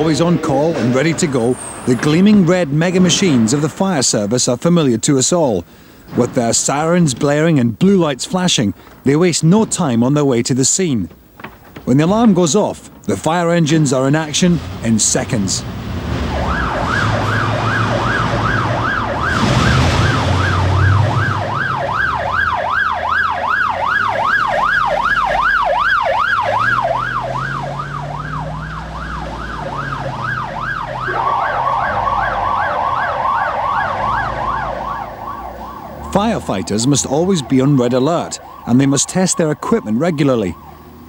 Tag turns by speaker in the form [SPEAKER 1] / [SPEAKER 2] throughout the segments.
[SPEAKER 1] Always on call and ready to go, the gleaming red mega machines of the fire service are familiar to us all. With their sirens blaring and blue lights flashing, they waste no time on their way to the scene. When the alarm goes off, the fire engines are in action in seconds. Firefighters must always be on red alert, and they must test their equipment regularly.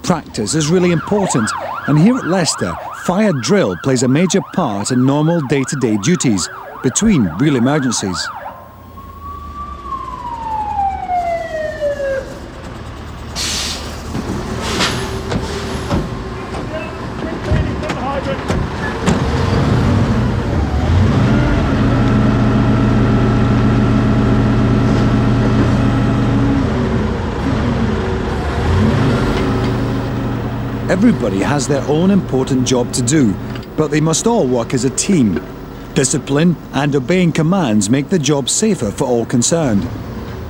[SPEAKER 1] Practice is really important, and here at Leicester, fire drill plays a major part in normal day-to-day duties between real emergencies. Everybody has their own important job to do, but they must all work as a team. Discipline and obeying commands make the job safer for all concerned.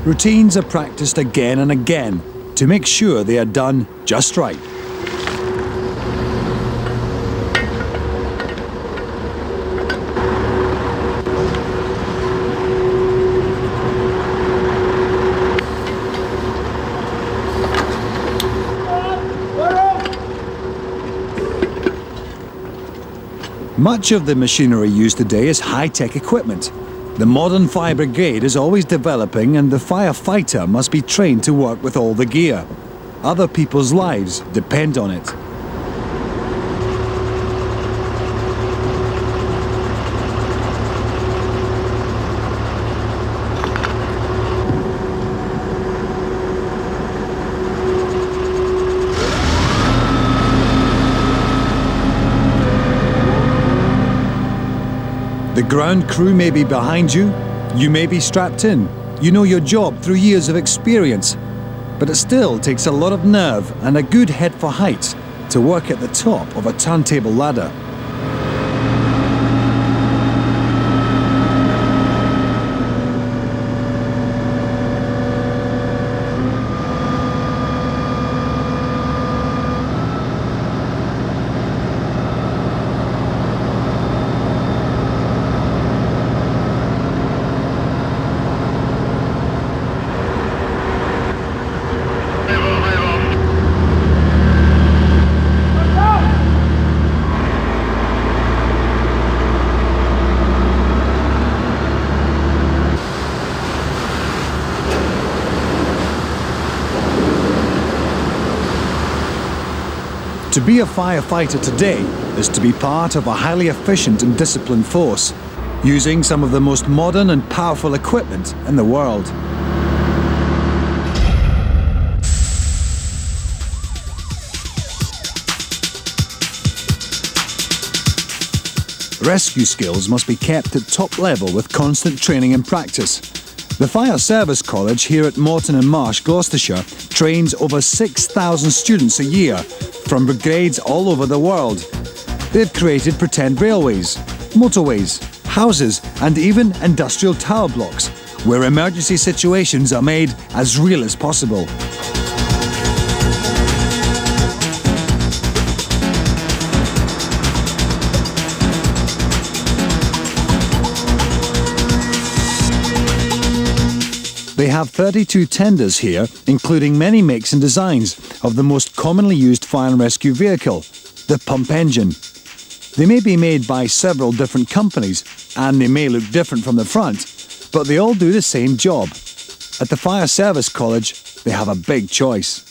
[SPEAKER 1] Routines are practiced again and again to make sure they are done just right. Much of the machinery used today is high-tech equipment. The modern fire brigade is always developing, and the firefighter must be trained to work with all the gear. Other people's lives depend on it. The ground crew may be behind you, you may be strapped in, you know your job through years of experience, but it still takes a lot of nerve and a good head for height to work at the top of a turntable ladder. To be a firefighter today is to be part of a highly efficient and disciplined force, using some of the most modern and powerful equipment in the world. Rescue skills must be kept at top level with constant training and practice. The Fire Service College here at Moreton and Marsh, Gloucestershire, trains over 6,000 students a year from brigades all over the world. They've created pretend railways, motorways, houses, and even industrial tower blocks, where emergency situations are made as real as possible. They have 32 tenders here, including many makes and designs of the most commonly used fire and rescue vehicle, the pump engine. They may be made by several different companies, and they may look different from the front, but they all do the same job. At the Fire Service College, they have a big choice.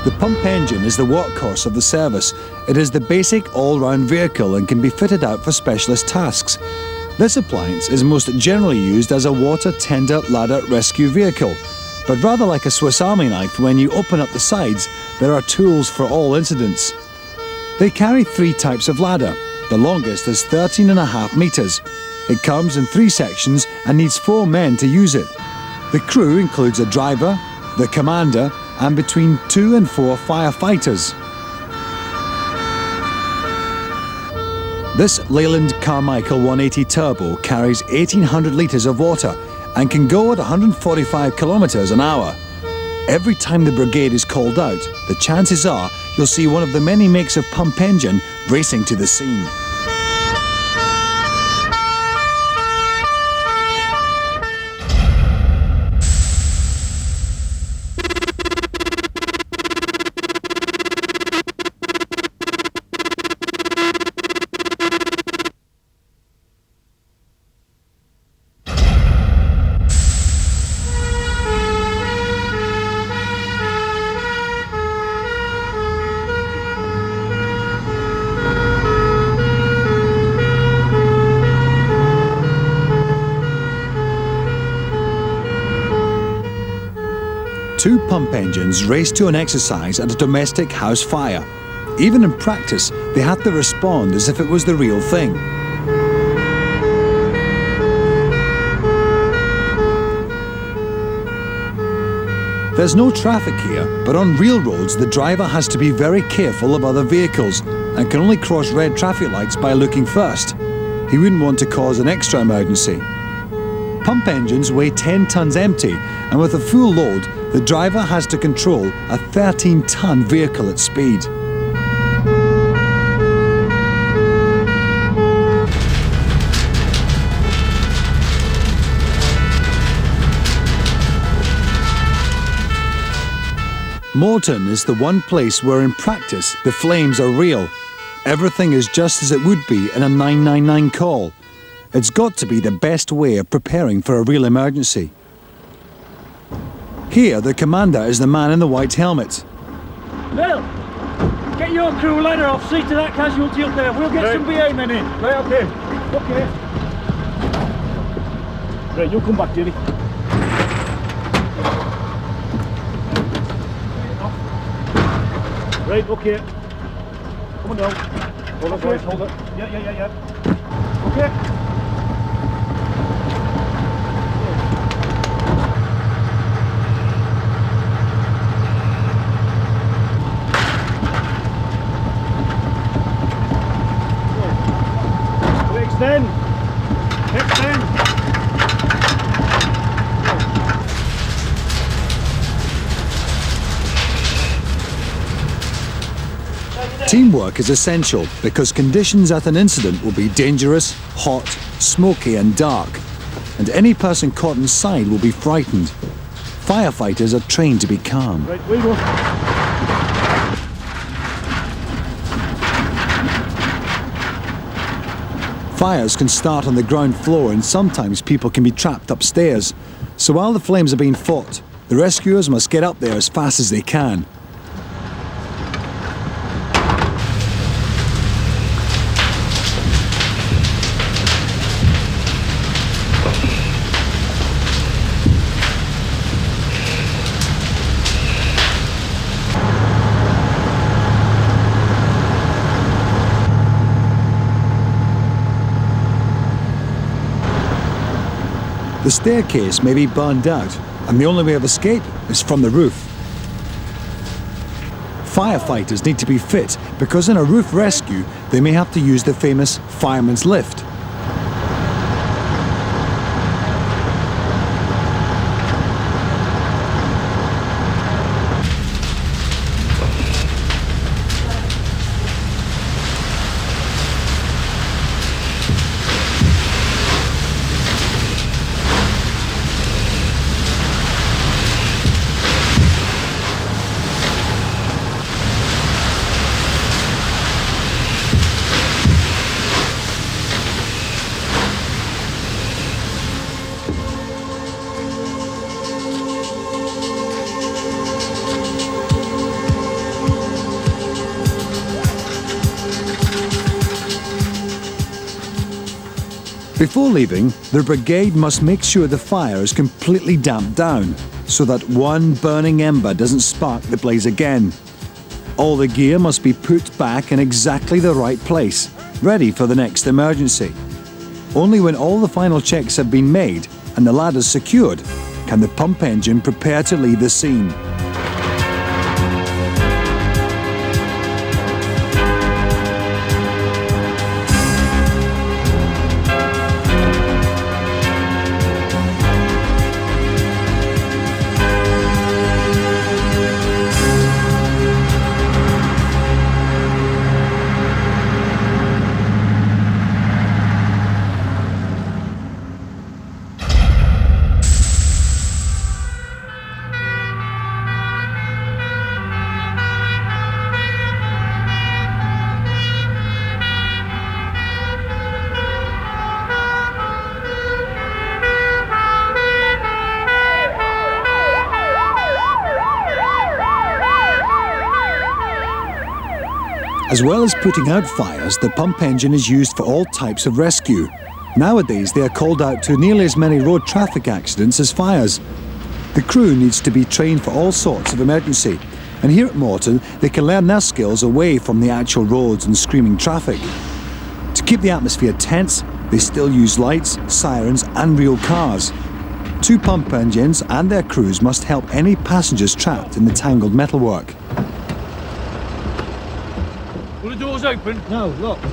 [SPEAKER 1] The pump engine is the workhorse of the service. It is the basic all-round vehicle and can be fitted out for specialist tasks. This appliance is most generally used as a water tender ladder rescue vehicle, but rather like a Swiss Army knife, when you open up the sides, there are tools for all incidents. They carry 3 types of ladder. The longest is 13.5 metres. It comes in 3 sections and needs 4 men to use it. The crew includes a driver, the commander, and between 2 and 4 firefighters. This Leyland Carmichael 180 Turbo carries 1,800 litres of water and can go at 145 kilometres an hour. Every time the brigade is called out, the chances are you'll see one of the many makes of pump engine racing to the scene. Two pump engines race to an exercise at a domestic house fire. Even in practice, they have to respond as if it was the real thing. There's no traffic here, but on real roads the driver has to be very careful of other vehicles and can only cross red traffic lights by looking first. He wouldn't want to cause an extra emergency. Pump engines weigh 10 tonnes empty, and with a full load, the driver has to control a 13-tonne vehicle at speed. Moreton is the one place where in practice the flames are real. Everything is just as it would be in a 999 call. It's got to be the best way of preparing for a real emergency. Here, the commander is the man in the white helmet.
[SPEAKER 2] Bill, get your crew ladder off, see to that casualty up there. We'll get some BA men in.
[SPEAKER 3] Right, okay.
[SPEAKER 2] Okay.
[SPEAKER 3] Right, you'll come back, Jerry. Right, okay. Come on down. Hold it, guys, hold it. Yeah. Okay. Extend.
[SPEAKER 1] Teamwork is essential because conditions at an incident will be dangerous, hot, smoky and dark, and any person caught inside will be frightened. Firefighters are trained to be calm.
[SPEAKER 3] Right, we go.
[SPEAKER 1] Fires can start on the ground floor and sometimes people can be trapped upstairs. So while the flames are being fought, the rescuers must get up there as fast as they can. The staircase may be burned out, and the only way of escape is from the roof. Firefighters need to be fit because in a roof rescue, they may have to use the famous fireman's lift. Before leaving, the brigade must make sure the fire is completely damped down so that one burning ember doesn't spark the blaze again. All the gear must be put back in exactly the right place, ready for the next emergency. Only when all the final checks have been made and the ladders secured can the pump engine prepare to leave the scene. As well as putting out fires, the pump engine is used for all types of rescue. Nowadays, they are called out to nearly as many road traffic accidents as fires. The crew needs to be trained for all sorts of emergency, and here at Moreton, they can learn their skills away from the actual roads and screaming traffic. To keep the atmosphere tense, they still use lights, sirens, and real cars. 2 pump engines and their crews must help any passengers trapped in the tangled metalwork.
[SPEAKER 2] Will the doors open?
[SPEAKER 3] No, locked.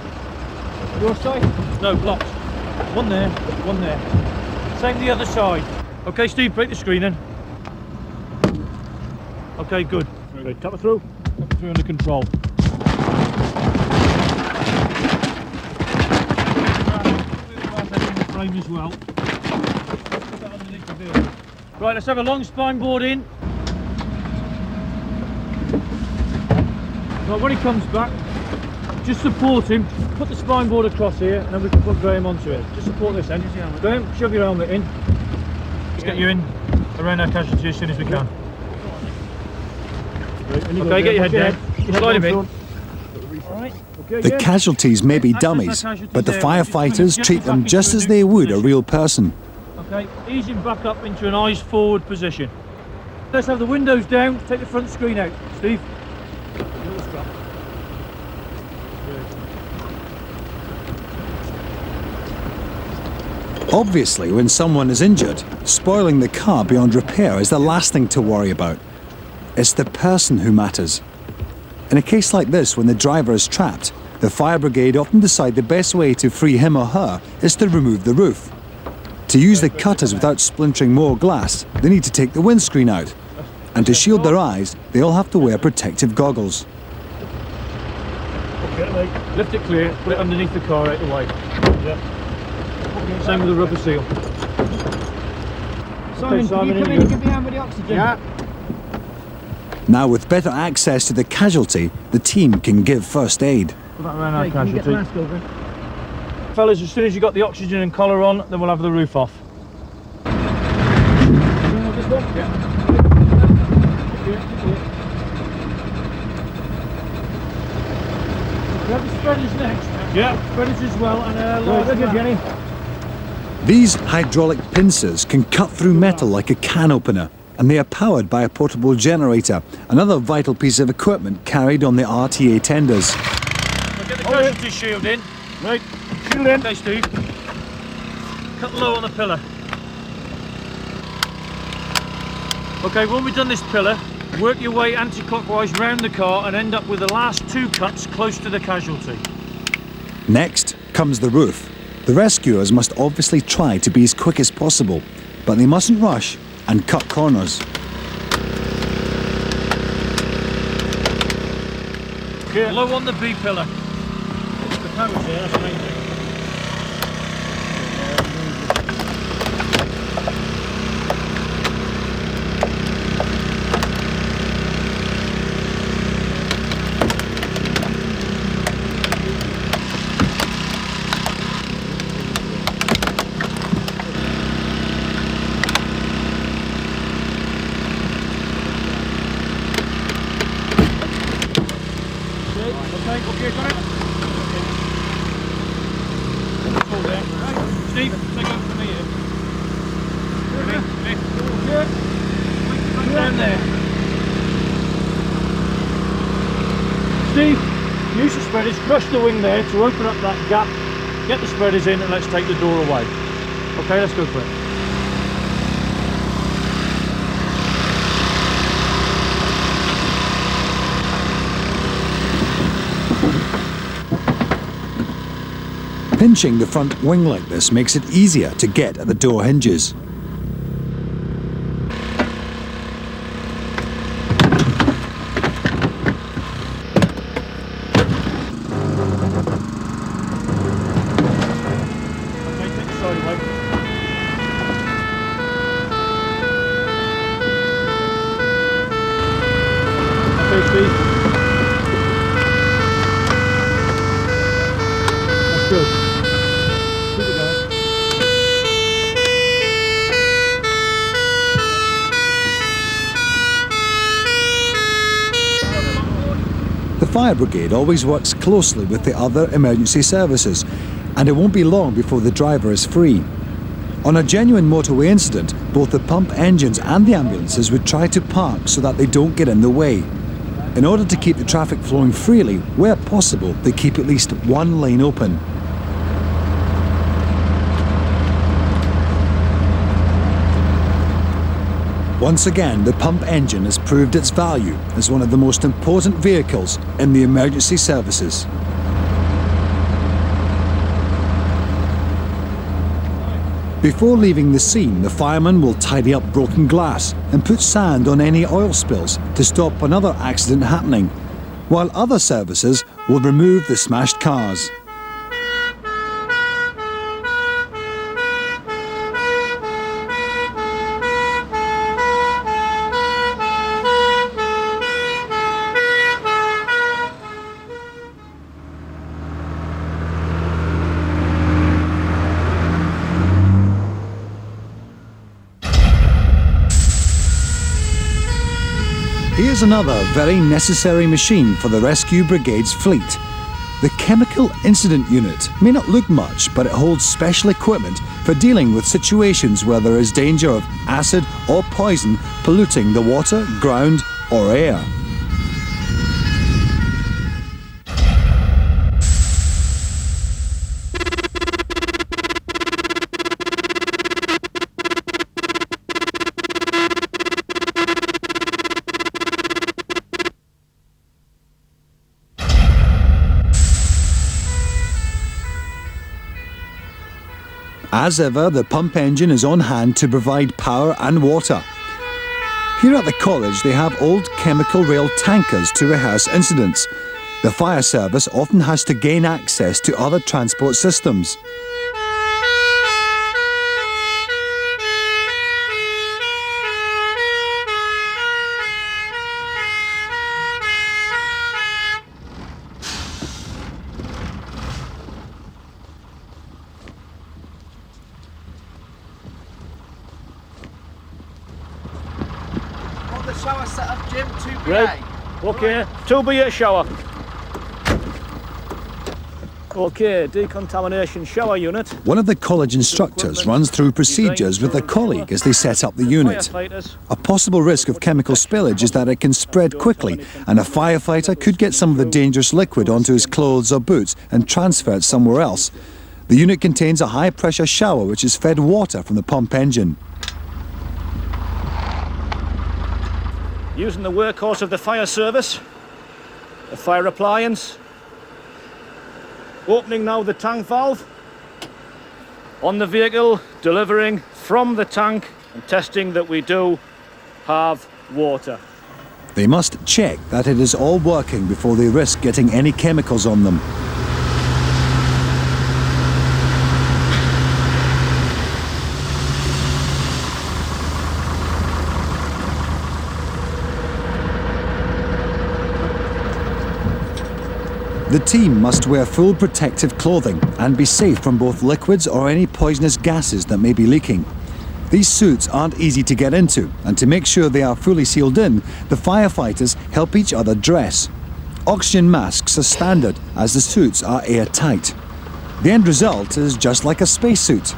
[SPEAKER 3] Your side?
[SPEAKER 2] No, locked. One there, one there. Same the other side. Okay, Steve, break the screen in. Okay, good.
[SPEAKER 3] Okay, tap it through.
[SPEAKER 2] Tap it through under control. Frame as well. Right, let's have a long spine board in. Right, when he comes back, just support him, put the spine board across here, and then we can put Graham onto it. Just support this end. Graham, shove your helmet in. Let's get you in around our casualty as soon as we can. Okay, get your head down. Slide him in. Alright.
[SPEAKER 1] The casualties may be dummies, but the firefighters treat them just as they would a real person.
[SPEAKER 2] Okay, ease him back up into an eyes forward position. Let's have the windows down, take the front screen out. Steve.
[SPEAKER 1] Obviously, when someone is injured, spoiling the car beyond repair is the last thing to worry about. It's the person who matters. In a case like this, when the driver is trapped, the fire brigade often decide the best way to free him or her is to remove the roof. To use the cutters without splintering more glass, they need to take the windscreen out. And to shield their eyes, they all have to wear protective goggles.
[SPEAKER 2] Okay, lift it clear, put it underneath the car out the way. Yeah. Same with the rubber seal.
[SPEAKER 3] Simon, can you come in and give me a hand with the oxygen? Yeah.
[SPEAKER 1] Now, with better access to the casualty, the team can give first aid.
[SPEAKER 2] Put that around our casualty. Fellas, as soon as you got the oxygen and collar on, then we'll have the roof off. We have the spreaders next. Yeah. Spreaders as well, and large Jenny.
[SPEAKER 1] These hydraulic pincers can cut through metal like a can opener, and they are powered by a portable generator, another vital piece of equipment carried on the RTA tenders.
[SPEAKER 2] We'll get the casualty shield in.
[SPEAKER 3] Right, shield in.
[SPEAKER 2] Okay, Steve. Cut low on the pillar. Okay, when we've done this pillar, work your way anti-clockwise round the car and end up with the last 2 cuts close to the casualty.
[SPEAKER 1] Next comes the roof. The rescuers must obviously try to be as quick as possible, but they mustn't rush and cut corners.
[SPEAKER 2] Okay. Low on the B pillar. The power's there, that's the main thing. Okay, got it. Hold there. Steve, take over from me here. Come down there. Steve, use the spreaders, crush the wing there to open up that gap. Get the spreaders in and let's take the door away. Okay, let's go for it.
[SPEAKER 1] Pinching the front wing like this makes it easier to get at the door hinges.
[SPEAKER 2] Okay, take the side away. Okay, Steve. That's good. Keep it going.
[SPEAKER 1] The fire brigade always works closely with the other emergency services, and it won't be long before the driver is free. On a genuine motorway incident, both the pump engines and the ambulances would try to park so that they don't get in the way. In order to keep the traffic flowing freely, where possible, they keep at least one lane open. Once again, the pump engine has proved its value as one of the most important vehicles in the emergency services. Before leaving the scene, the fireman will tidy up broken glass and put sand on any oil spills to stop another accident happening, while other services will remove the smashed cars. Here's another very necessary machine for the rescue brigade's fleet. The Chemical Incident Unit may not look much, but it holds special equipment for dealing with situations where there is danger of acid or poison polluting the water, ground, or air. As ever, the pump engine is on hand to provide power and water. Here at the college, they have old chemical rail tankers to rehearse incidents. The fire service often has to gain access to other transport systems.
[SPEAKER 4] Shower set up, Jim, 2BA.
[SPEAKER 2] Right. Okay, 2BA shower. Okay, decontamination shower unit.
[SPEAKER 1] One of the college instructors runs through procedures with a colleague as they set up the unit. A possible risk of chemical spillage is that it can spread quickly, and a firefighter could get some of the dangerous liquid onto his clothes or boots and transfer it somewhere else. The unit contains a high-pressure shower which is fed water from the pump engine.
[SPEAKER 2] Using the workhorse of the fire service, the fire appliance. Opening now the tank valve. On the vehicle, delivering from the tank and testing that we do have water.
[SPEAKER 1] They must check that it is all working before they risk getting any chemicals on them. The team must wear full protective clothing and be safe from both liquids or any poisonous gases that may be leaking. These suits aren't easy to get into, and to make sure they are fully sealed in, the firefighters help each other dress. Oxygen masks are standard, as the suits are airtight. The end result is just like a spacesuit.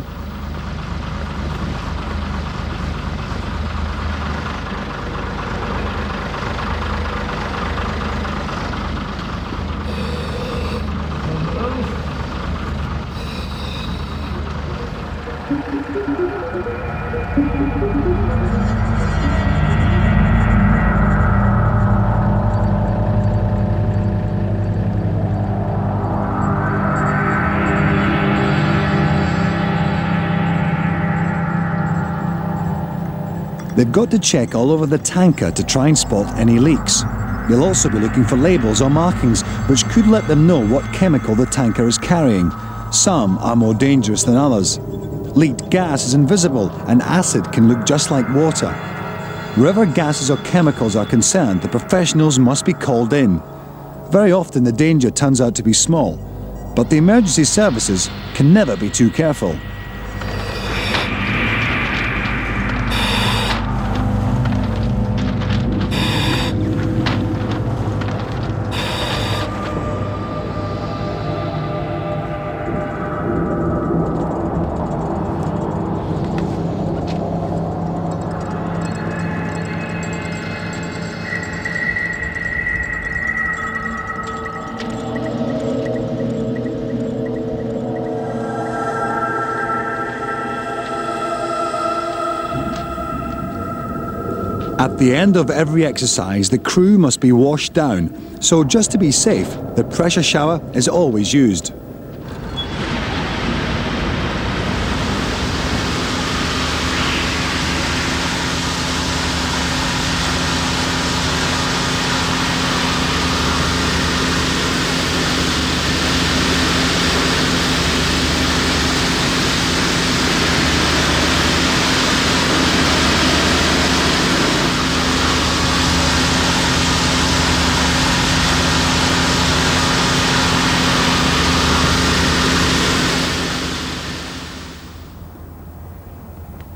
[SPEAKER 1] They've got to check all over the tanker to try and spot any leaks. They'll also be looking for labels or markings which could let them know what chemical the tanker is carrying. Some are more dangerous than others. Leaked gas is invisible and acid can look just like water. Wherever gases or chemicals are concerned, the professionals must be called in. Very often the danger turns out to be small, but the emergency services can never be too careful. At the end of every exercise, the crew must be washed down, so just to be safe, the pressure shower is always used.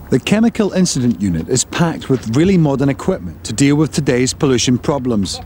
[SPEAKER 1] The Chemical Incident Unit is packed with really modern equipment to deal with today's pollution problems.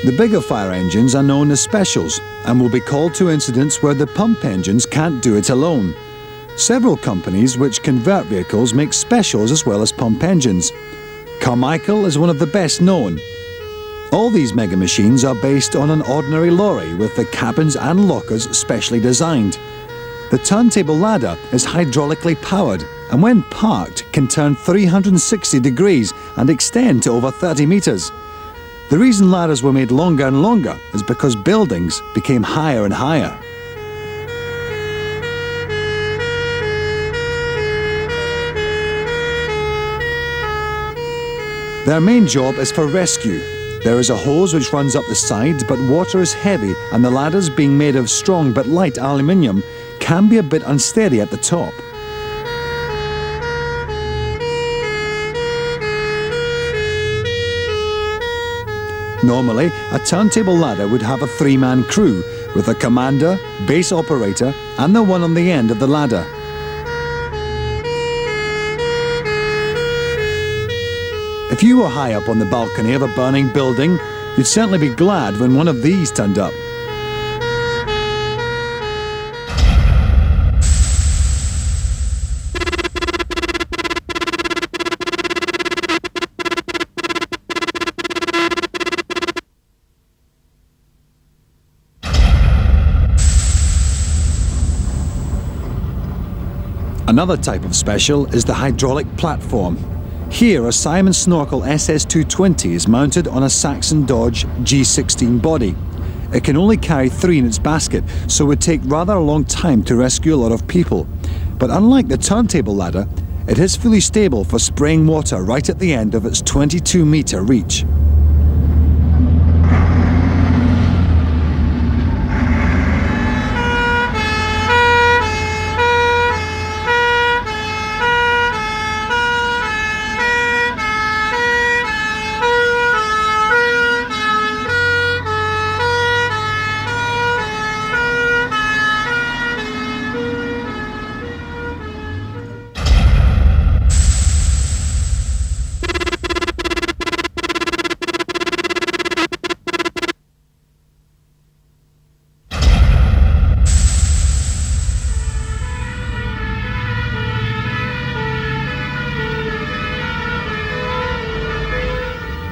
[SPEAKER 1] The bigger fire engines are known as specials and will be called to incidents where the pump engines can't do it alone. Several companies which convert vehicles make specials as well as pump engines. Carmichael is one of the best known. All these mega machines are based on an ordinary lorry with the cabins and lockers specially designed. The turntable ladder is hydraulically powered and when parked can turn 360 degrees and extend to over 30 meters. The reason ladders were made longer and longer is because buildings became higher and higher. Their main job is for rescue. There is a hose which runs up the side, but water is heavy and the ladders, being made of strong but light aluminium, can be a bit unsteady at the top. Normally, a turntable ladder would have a three-man crew, with a commander, base operator, and the one on the end of the ladder. If you were high up on the balcony of a burning building, you'd certainly be glad when one of these turned up. Another type of special is the hydraulic platform. Here, a Simon Snorkel SS220 is mounted on a Saxon Dodge G16 body. It can only carry 3 in its basket, so it would take rather a long time to rescue a lot of people. But unlike the turntable ladder, it is fully stable for spraying water right at the end of its 22-metre reach.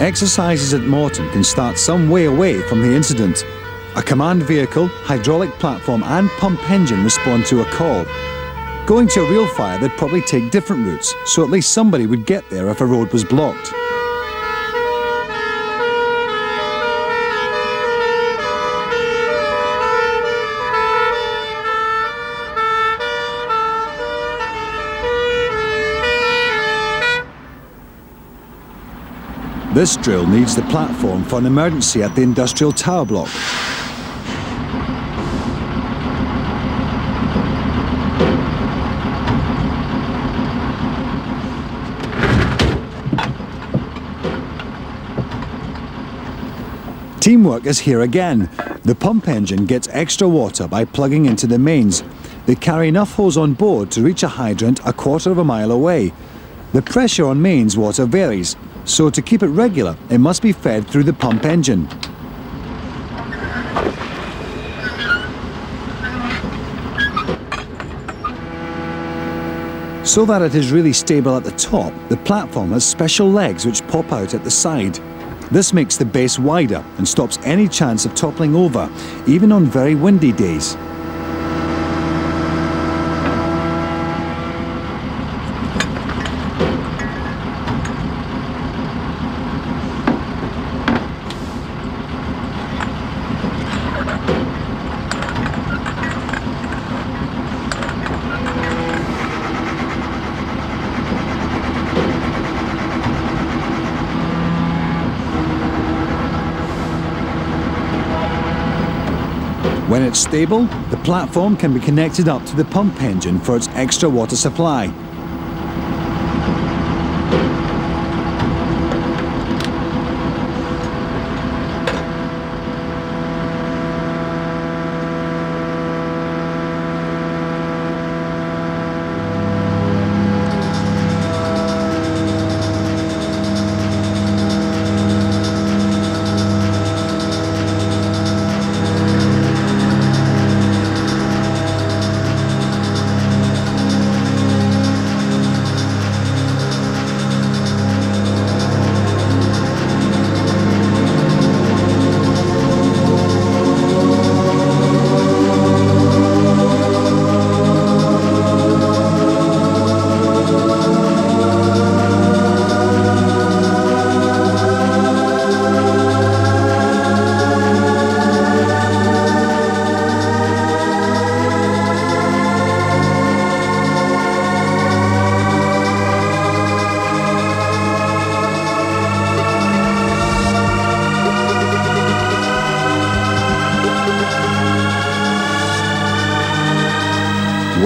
[SPEAKER 1] Exercises at Moreton can start some way away from the incident. A command vehicle, hydraulic platform and pump engine respond to a call. Going to a real fire, they'd probably take different routes, so at least somebody would get there if a road was blocked. This drill needs the platform for an emergency at the industrial tower block. Teamwork is here again. The pump engine gets extra water by plugging into the mains. They carry enough hose on board to reach a hydrant a quarter of a mile away. The pressure on mains water varies, so to keep it regular, it must be fed through the pump engine. So that it is really stable at the top, the platform has special legs which pop out at the side. This makes the base wider and stops any chance of toppling over, even on very windy days. When it's stable, the platform can be connected up to the pump engine for its extra water supply.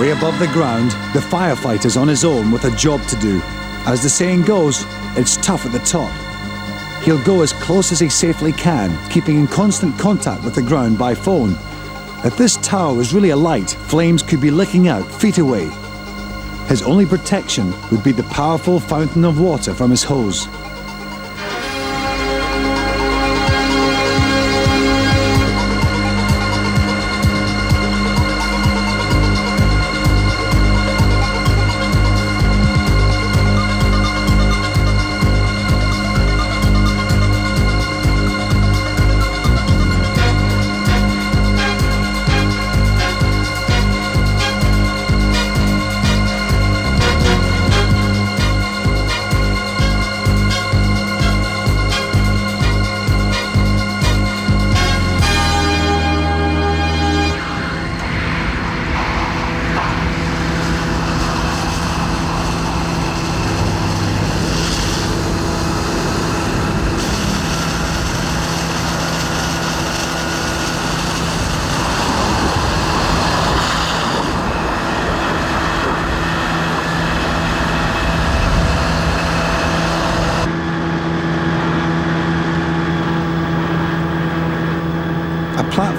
[SPEAKER 1] Way above the ground, the firefighter's on his own with a job to do. As the saying goes, it's tough at the top. He'll go as close as he safely can, keeping in constant contact with the ground by phone. If this tower was really alight, flames could be licking out feet away. His only protection would be the powerful fountain of water from his hose.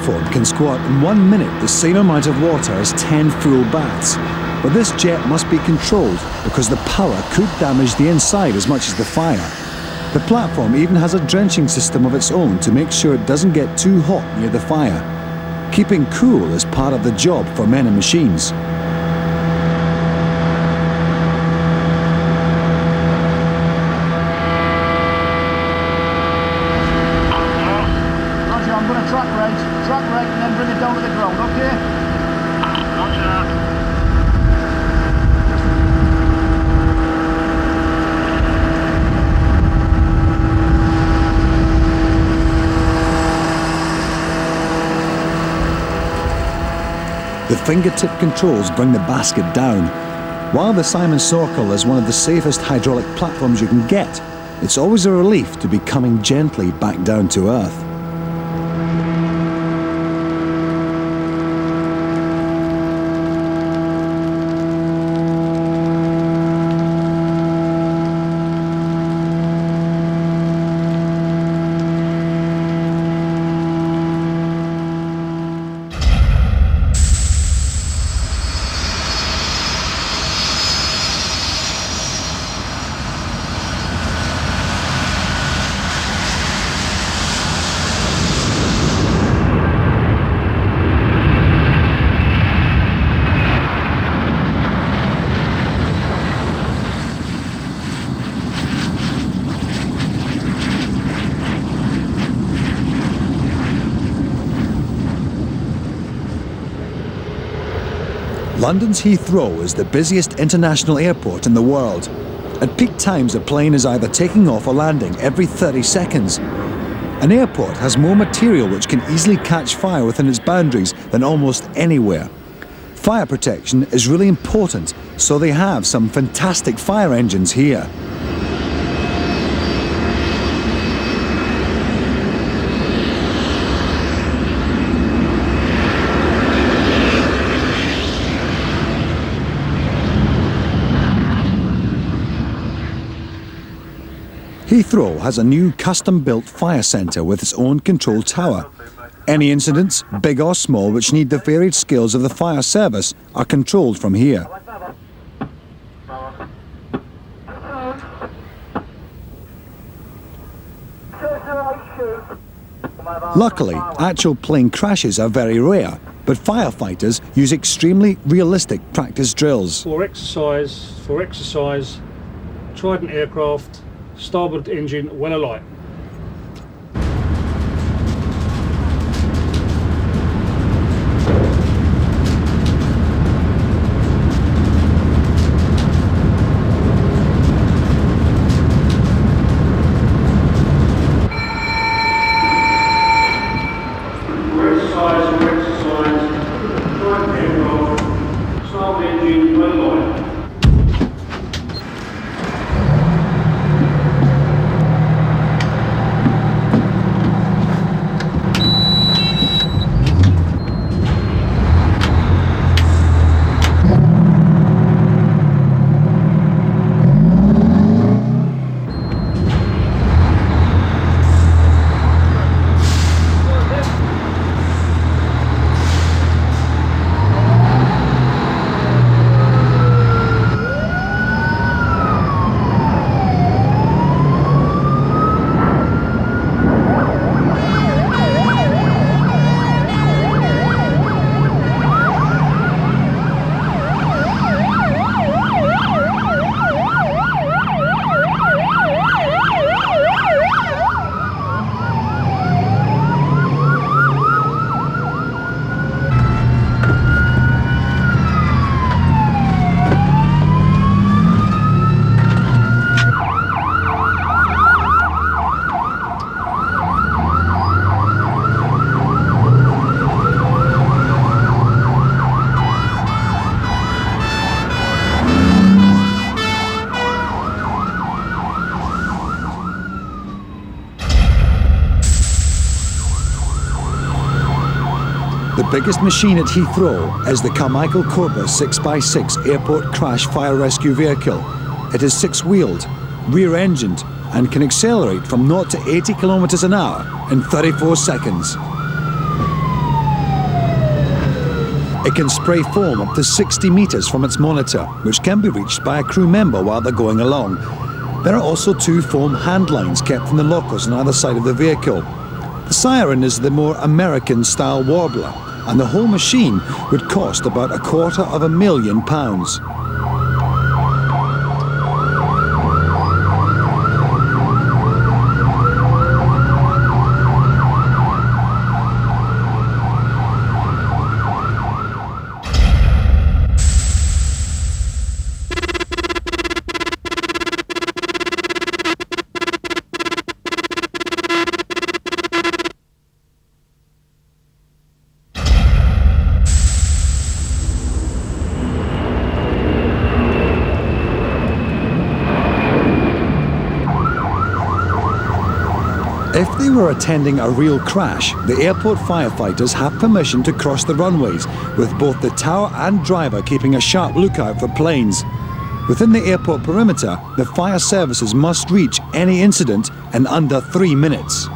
[SPEAKER 1] platform can squat in 1 minute the same amount of water as 10 full baths. But this jet must be controlled because the power could damage the inside as much as the fire. The platform even has a drenching system of its own to make sure it doesn't get too hot near the fire. Keeping cool is part of the job for men and machines.
[SPEAKER 3] Roger, I'm going to track rate and then bring it down to the ground, okay? Roger.
[SPEAKER 1] The fingertip controls bring the basket down. While the Simon Sorkel is one of the safest hydraulic platforms you can get, it's always a relief to be coming gently back down to earth. London's Heathrow is the busiest international airport in the world. At peak times, a plane is either taking off or landing every 30 seconds. An airport has more material which can easily catch fire within its boundaries than almost anywhere. Fire protection is really important, so they have some fantastic fire engines here. Heathrow has a new custom-built fire centre with its own control tower. Any incidents, big or small, which need the varied skills of the fire service are controlled from here. Luckily, actual plane crashes are very rare, but firefighters use extremely realistic practice drills.
[SPEAKER 4] For exercise, Trident aircraft, starboard engine when alight.
[SPEAKER 1] The biggest machine at Heathrow is the Carmichael Cobra 6x6 Airport Crash Fire Rescue Vehicle. It is six-wheeled, rear-engined, and can accelerate from 0 to 80 kilometers an hour in 34 seconds. It can spray foam up to 60 metres from its monitor, which can be reached by a crew member while they're going along. There are also 2 foam hand lines kept in the lockers on either side of the vehicle. The Siren is the more American-style warbler, and the whole machine would cost about £250,000. If they were attending a real crash, the airport firefighters have permission to cross the runways, with both the tower and driver keeping a sharp lookout for planes. Within the airport perimeter, the fire services must reach any incident in under 3 minutes.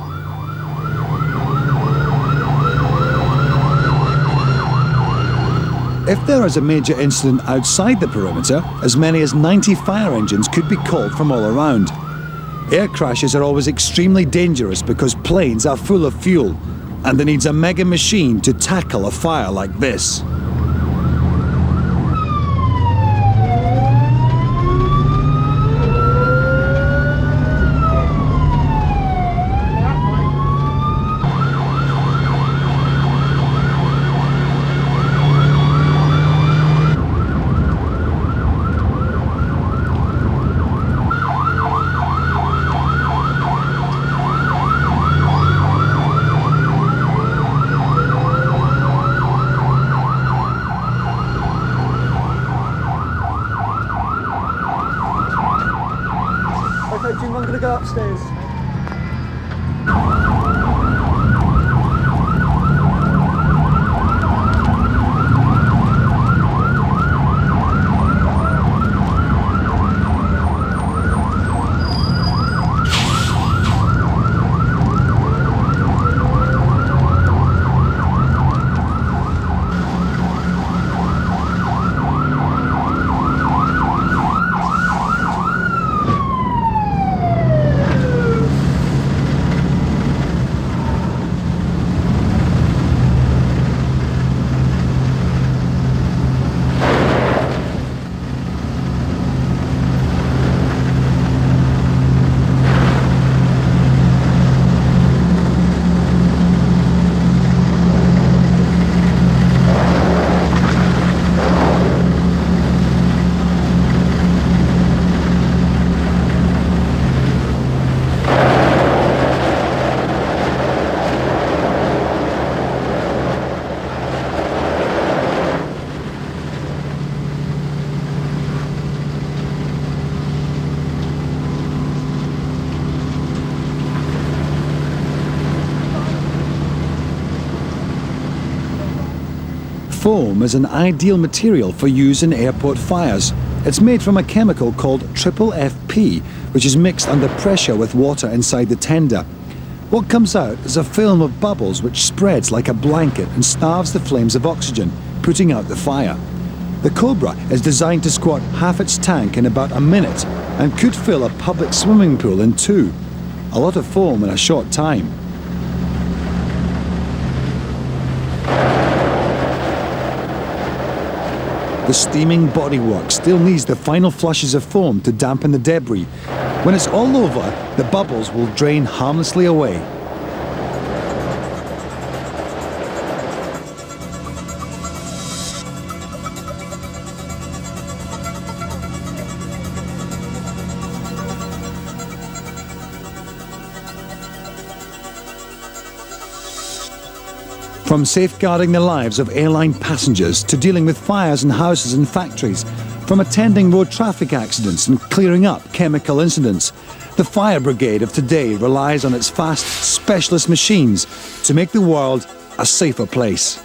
[SPEAKER 1] If there is a major incident outside the perimeter, as many as 90 fire engines could be called from all around. Air crashes are always extremely dangerous because planes are full of fuel, and there needs a mega machine to tackle a fire like this.
[SPEAKER 3] Okay, Jim, I'm going to go upstairs.
[SPEAKER 1] Foam is an ideal material for use in airport fires. It's made from a chemical called triple FP, which is mixed under pressure with water inside the tender. What comes out is a film of bubbles which spreads like a blanket and starves the flames of oxygen, putting out the fire. The Cobra is designed to squat half its tank in about a minute and could fill a public swimming pool in 2. A lot of foam in a short time. The steaming bodywork still needs the final flushes of foam to dampen the debris. When it's all over, the bubbles will drain harmlessly away. From safeguarding the lives of airline passengers to dealing with fires in houses and factories, from attending road traffic accidents and clearing up chemical incidents, the fire brigade of today relies on its fast, specialist machines to make the world a safer place.